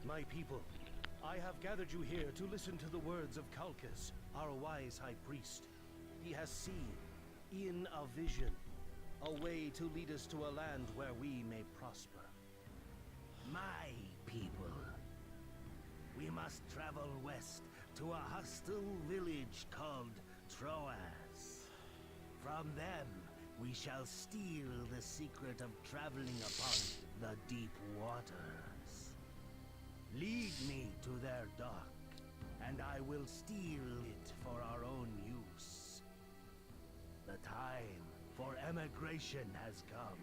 My people, I have gathered you here to listen to the words of Calchas, our wise high priest. He has seen, in a vision, a way to lead us to a land where we may prosper. My people, we must travel west to a hostile village called Troas. From them, we shall steal the secret of traveling upon the deep waters. Lead me to their dock, and I will steal it for our own use. The time for emigration has come,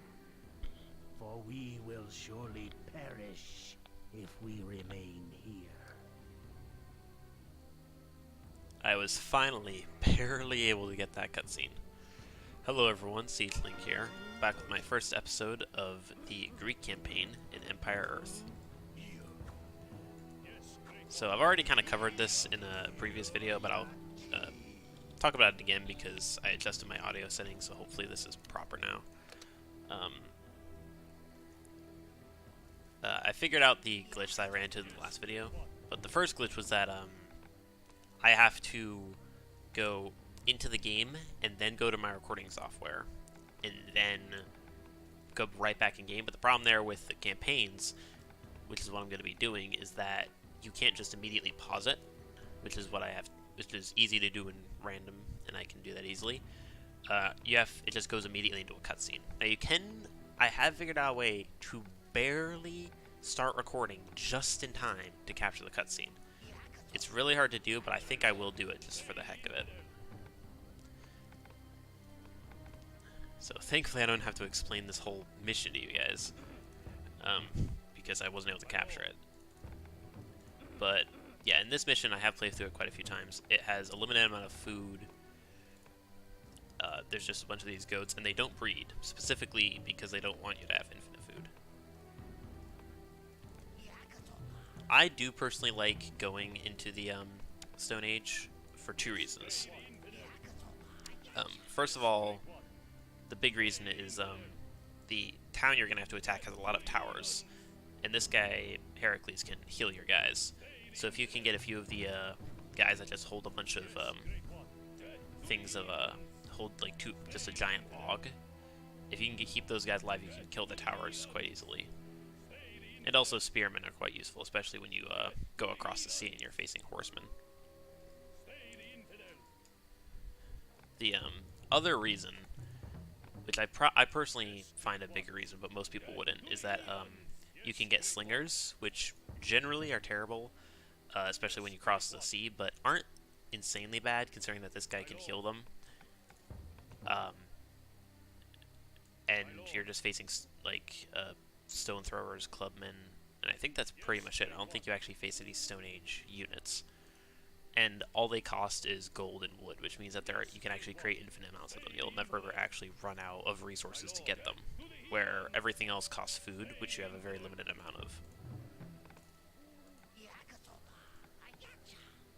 for we will surely perish if we remain here. I was finally barely able to get that cutscene. Hello everyone, SiegeLink here, back with my first episode of the Greek campaign in Empire Earth. So I've already kind of covered this in a previous video, but I'll talk about it again because I adjusted my audio settings, so hopefully this is proper now. I figured out the glitch that I ran into in the last video, but the first glitch was that I have to go into the game and then go to my recording software and then go right back in game. But the problem there with the campaigns, which is what I'm going to be doing, is that you can't just immediately pause it, which is what I have, which is easy to do in random, and I can do that easily. It just goes immediately into a cutscene. Now I have figured out a way to barely start recording just in time to capture the cutscene. It's really hard to do, but I think I will do it just for the heck of it. So thankfully I don't have to explain this whole mission to you guys, because I wasn't able to capture it. But yeah, in this mission I have played through it quite a few times. It has a limited amount of food. There's just a bunch of these goats, and they don't breed, specifically because they don't want you to have infinite food. I do personally like going into the Stone Age for two reasons. First of all, the big reason is the town you're going to have to attack has a lot of towers, and this guy, Heracles, can heal your guys. So if you can get a few of the guys that just hold a bunch of things of hold like just a giant log, if you can keep those guys alive, you can kill the towers quite easily. And also spearmen are quite useful, especially when you go across the sea and you're facing horsemen. The other reason, which I personally find a bigger reason, but most people wouldn't, is that you can get slingers, which generally are terrible, especially when you cross the sea, but aren't insanely bad considering that this guy can heal them. And you're just facing like stone throwers, clubmen, and I think that's pretty much it. I don't think you actually face any Stone Age units. And all they cost is gold and wood, which means that you can actually create infinite amounts of them. You'll never actually run out of resources to get them, where everything else costs food, which you have a very limited amount of.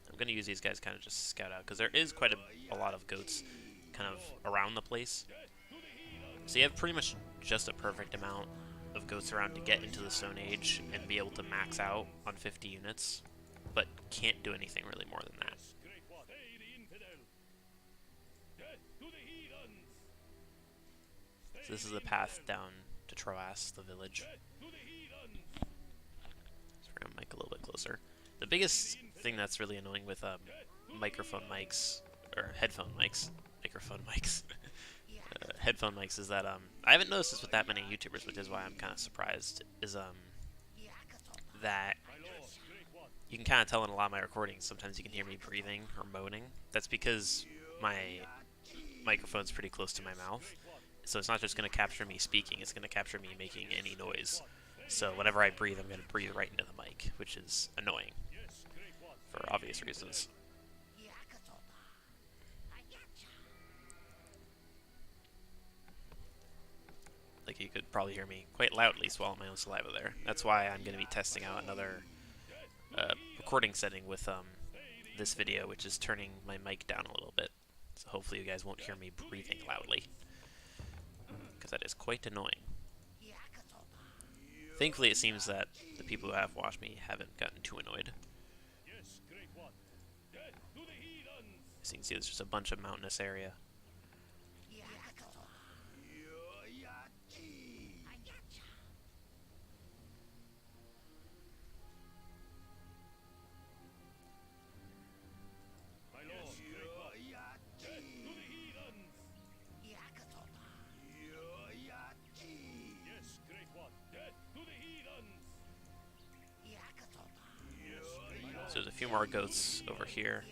I'm going to use these guys kind of just scout out, because there is quite a lot of goats kind of around the place. So you have pretty much just a perfect amount of goats around to get into the Stone Age and be able to max out on 50 units, but can't do anything really more than that. So this is the path down to Troas, the village. Let's bring my mic a little bit closer. The biggest thing that's really annoying with microphone mics, or headphone mics, headphone mics, is that I haven't noticed this with that many YouTubers, which is why I'm kind of surprised, is that you can kind of tell in a lot of my recordings, sometimes you can hear me breathing or moaning. That's because my microphone's pretty close to my mouth, so it's not just going to capture me speaking, it's going to capture me making any noise. So whenever I breathe, I'm going to breathe right into the mic, which is annoying, for obvious reasons. Like, you could probably hear me quite loudly swallow my own saliva there. That's why I'm going to be testing out another recording setting with this video, which is turning my mic down a little bit. So hopefully you guys won't hear me breathing loudly, because that is quite annoying. Thankfully, it seems that the people who have watched me haven't gotten too annoyed. Yes, great one. Death to the heathens! As you can see, there's just a bunch of mountainous area. My lord, great one. Death to the heathens! Yes, great one. Death to the heathens! So there's a few more goats over here.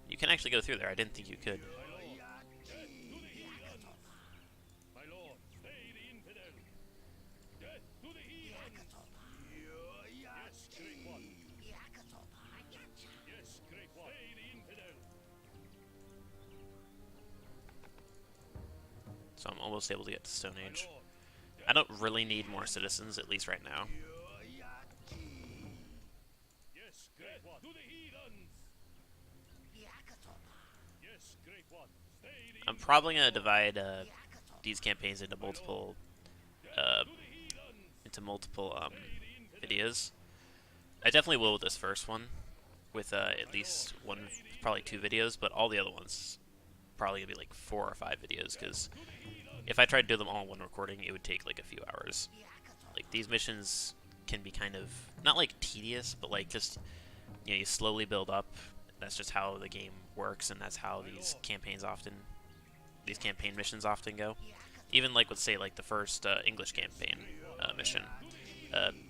You can actually go through there. I didn't think you could. My lord, stay the infidel! Death to the heathens! Yes, great one. Yes, great one. Stay the infidel! So I'm almost able to get to Stone My Age. lord, I don't really need more citizens, at least right now. yes, great one. To the heathens! Yes, great one. Stay the I'm probably gonna divide these campaigns into multiple videos. I definitely will with this first one, with at least one, probably 2 videos, but all the other ones probably gonna be like 4 or 5 videos, because if I tried to do them all in one recording, it would take like a few hours. Like, these missions can be kind of, not like tedious, but like just, you know, you slowly build up. That's just how the game works, and that's how these campaign missions often go. Even like, let's say like the first English campaign mission,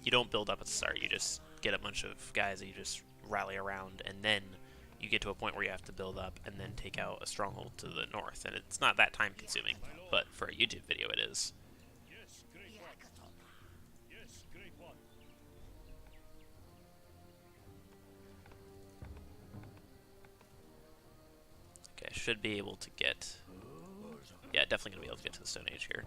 you don't build up at the start. You just get a bunch of guys that you just rally around, and then you get to a point where you have to build up and then take out a stronghold to the north. And it's not that time consuming, but for a YouTube video it is. yes, great one. Yes, great one. Okay, I should be able to get... Yeah, definitely going to be able to get to the Stone Age here.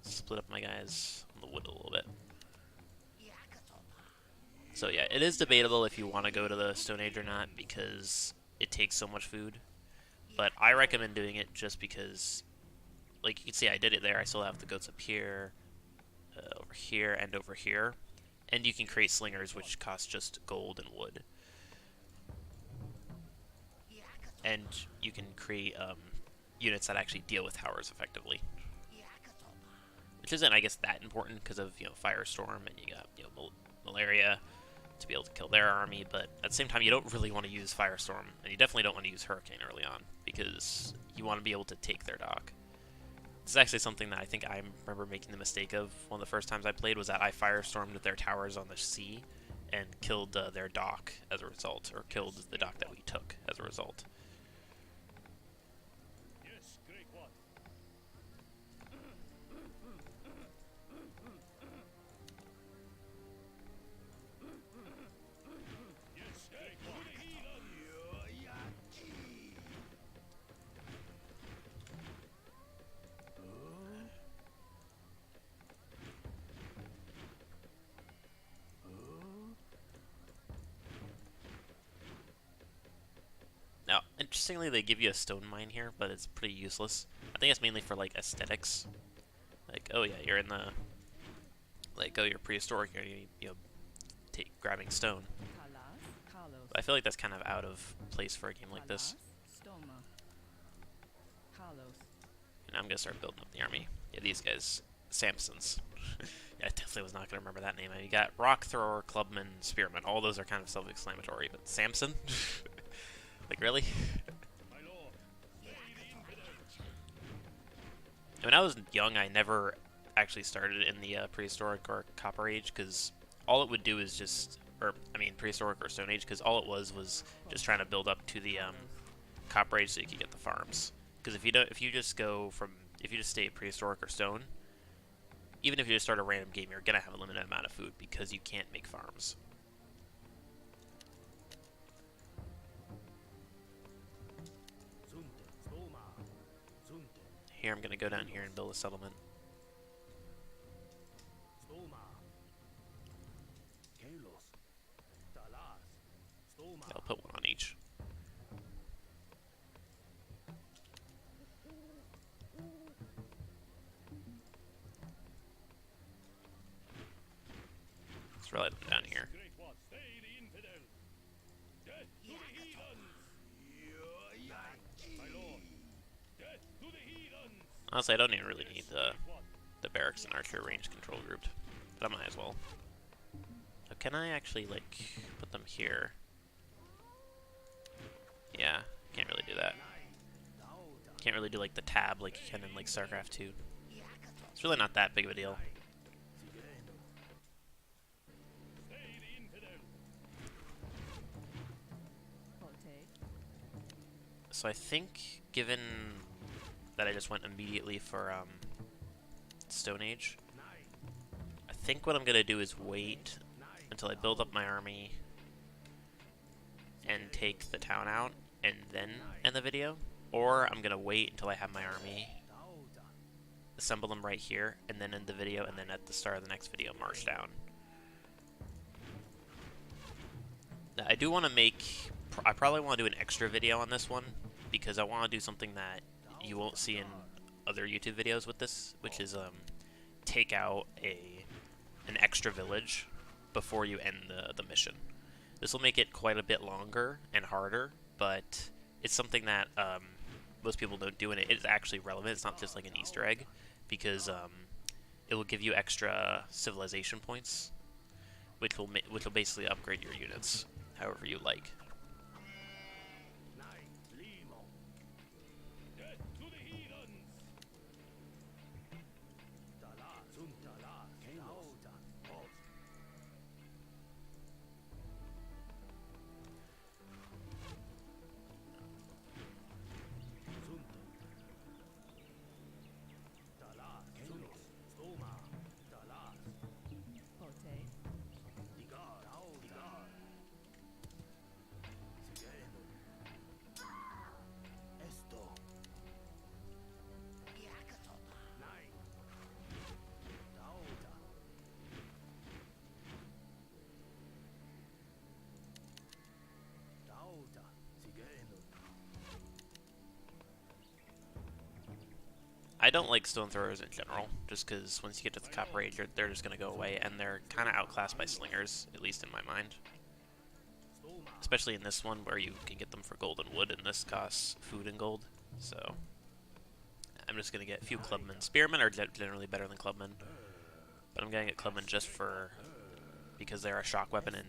Split up my guys on the wood a little bit. So yeah, it is debatable if you want to go to the Stone Age or not, because it takes so much food. But I recommend doing it just because, like you can see, I did it there. I still have the goats up here, over here, and over here. And you can create slingers, which cost just gold and wood. And you can create units that actually deal with towers effectively. Which isn't, I guess, that important because of, Firestorm, and you got, Malaria to be able to kill their army, but at the same time, you don't really want to use Firestorm, and you definitely don't want to use Hurricane early on, because you want to be able to take their dock. This is actually something that I think I remember making the mistake of one of the first times I played, was that I Firestormed their towers on the sea, and killed their dock as a result, or killed the dock that we took as a result. Yes, great one. Yes, great one. To the heathens! Now, interestingly, they give you a stone mine here, but it's pretty useless. I think it's mainly for, like, aesthetics. Like, oh yeah, you're in the... Like, oh, you're prehistoric, you're, grabbing stone. But I feel like that's kind of out of place for a game like this. And I'm gonna start building up the army. Yeah, these guys, Samsons. Yeah, I definitely was not gonna remember that name. I mean, you got Rock Thrower, Clubman, Spearman. All those are kind of self-explanatory, but Samson? Like, really? My lord, stay the infidel! When I was young, I never actually started in the prehistoric or Copper Age, because all it would do is just, prehistoric or Stone Age, because all it was just trying to build up to the Copper Age so you could get the farms. Because if you just stay prehistoric or stone, even if you just start a random game, you're gonna have a limited amount of food because you can't make farms. Here, I'm gonna go down here and build a settlement. I'll put one on each. probably them down here. Great one, stay the infidel. Death to the heathens. My lord, death to the heathens. Honestly, I don't even really need the barracks and archer range control grouped, but I might as well. So can I actually, like, put them here? Yeah, can't really do that. Can't really do, like, the tab like you can in, like, StarCraft 2. It's really not that big of a deal. Stay the infidel. So I think, given that I just went immediately for Stone Age, I think what I'm gonna do is wait until I build up my army and take the town out, and then end the video. Or I'm gonna wait until I have my army, assemble them right here, and then end the video, and then at the start of the next video, march down. Now, I do want to make... I probably want to do an extra video on this one, because I want to do something that you won't see in other YouTube videos with this, which is take out an extra village before you end the mission. This will make it quite a bit longer and harder, but it's something that most people don't do, and it is actually relevant. It's not just like an Easter egg, because it will give you extra civilization points, which will basically upgrade your units however you like. Death to the heathens. I don't like stone throwers in general, just because once you get to the copper age, they're just going to go away, and they're kind of outclassed by slingers, at least in my mind. Especially in this one, where you can get them for gold and wood, and this costs food and gold, so... I'm just going to get a few clubmen. Spearmen are generally better than clubmen, but I'm going to get clubmen just because they're a shock weapon, and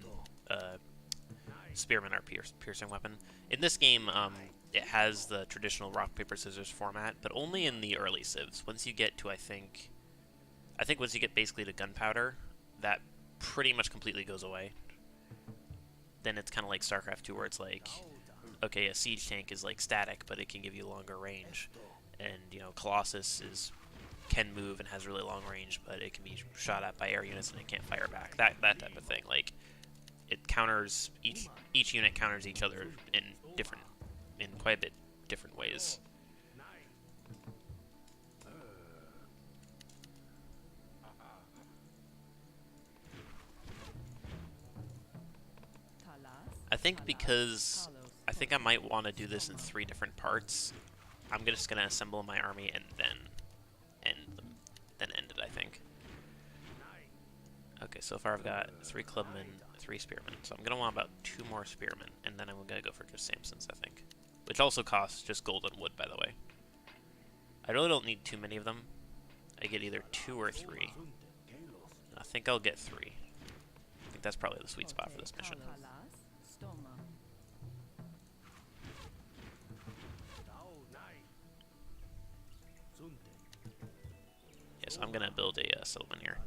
spearmen are piercing weapon. In this game, it has the traditional rock, paper, scissors format, but only in the early civs. Once you get to, I think once you get basically to gunpowder, that pretty much completely goes away. Then it's kind of like StarCraft 2, where it's like, okay, a siege tank is like static, but it can give you longer range. And, you know, Colossus can move and has really long range, but it can be shot at by air units and it can't fire back. That type of thing. Like, it counters, each unit counters each other in quite a bit different ways. I think because I think I might want to do this in 3 different parts, I'm just gonna assemble my army and then end it, I think. Okay, so far I've got 3 clubmen, 3 spearmen, so I'm gonna want about 2 more spearmen, and then I'm gonna go for just Samson's, I think. Which also costs just gold and wood, by the way. I really don't need too many of them. I get either 2 or 3. I think I'll get 3. I think that's probably the sweet spot for this mission. Yes, I'm gonna build a settlement here.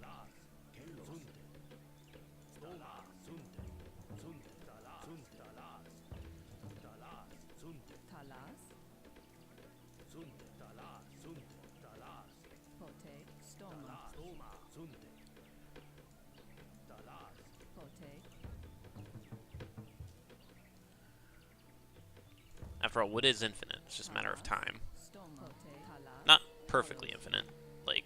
After all, wood is infinite. It's just a matter of time. Not perfectly infinite, like,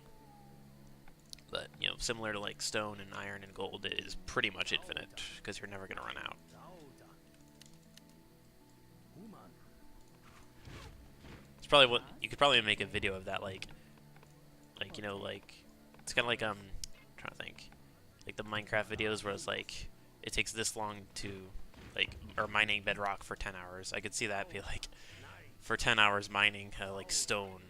but, you know, similar to like stone and iron and gold, it is pretty much infinite because you're never gonna run out. It's probably what you could probably make a video of that, like you know, like it's kind of like trying to think. like the Minecraft videos where it's like it takes this long to like or mining bedrock for 10 hours. I could see that be like for 10 hours mining like stone,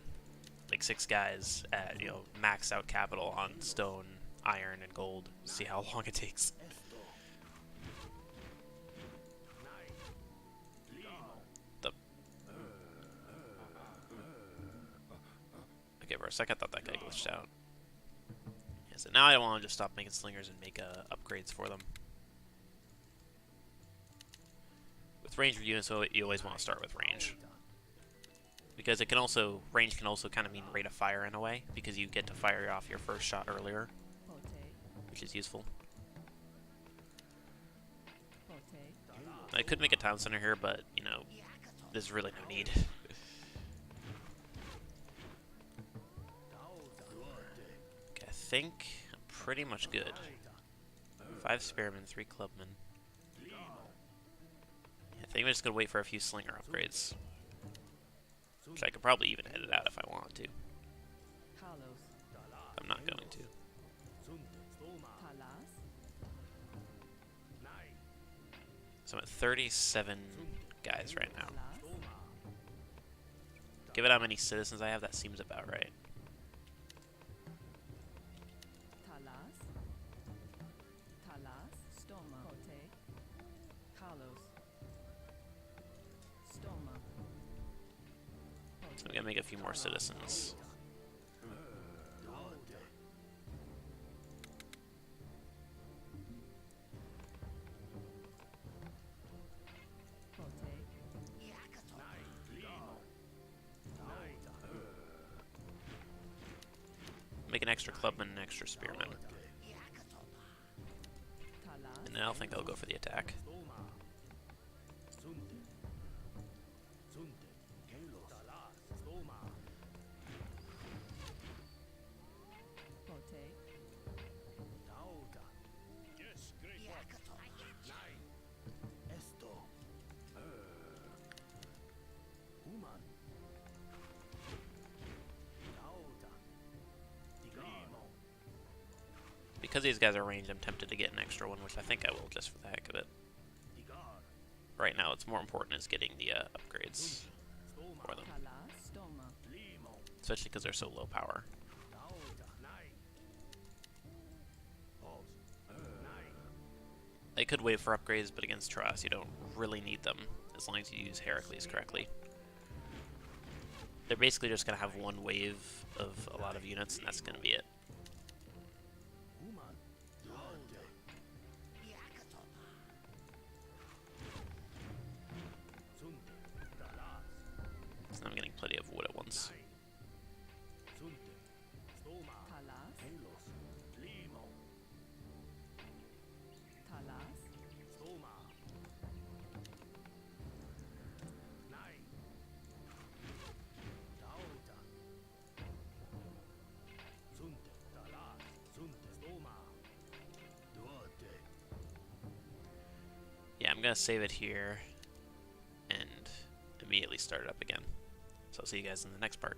like 6 guys at maxed out capital on stone, iron, and gold. See how long it takes. Okay, for a second I thought that guy glitched out. Yeah, so now I want to just stop making slingers and make upgrades for them. With ranged units, so you always want to start with range. Because it can also, range can also kind of mean rate of fire in a way, because you get to fire off your first shot earlier, which is useful. I could make a town center here, but, there's really no need. Okay, I think I'm pretty much good. 5 spearmen, 3 clubmen. Yeah, I think I'm just gonna wait for a few slinger upgrades. Which I could probably even edit out if I wanted to. I'm not going to. So I'm at 37 guys right now. Given how many citizens I have, that seems about right. So I'm gonna make a few more citizens. Make an extra clubman and an extra spearman. And then I don't think they'll go for the attack. Yes, great work. Because these guys are ranged, I'm tempted to get an extra one, which I think I will just for the heck of it. Right now, it's more important is getting the upgrades for them. Especially because they're so low power. I could wait for upgrades, but against Troas, you don't really need them, as long as you use Heracles correctly. They're basically just going to have one wave of a lot of units, and that's going to be it. So I'm getting plenty of wood at once. Yeah, I'm gonna save it here and immediately start it up again. So I'll see you guys in the next part.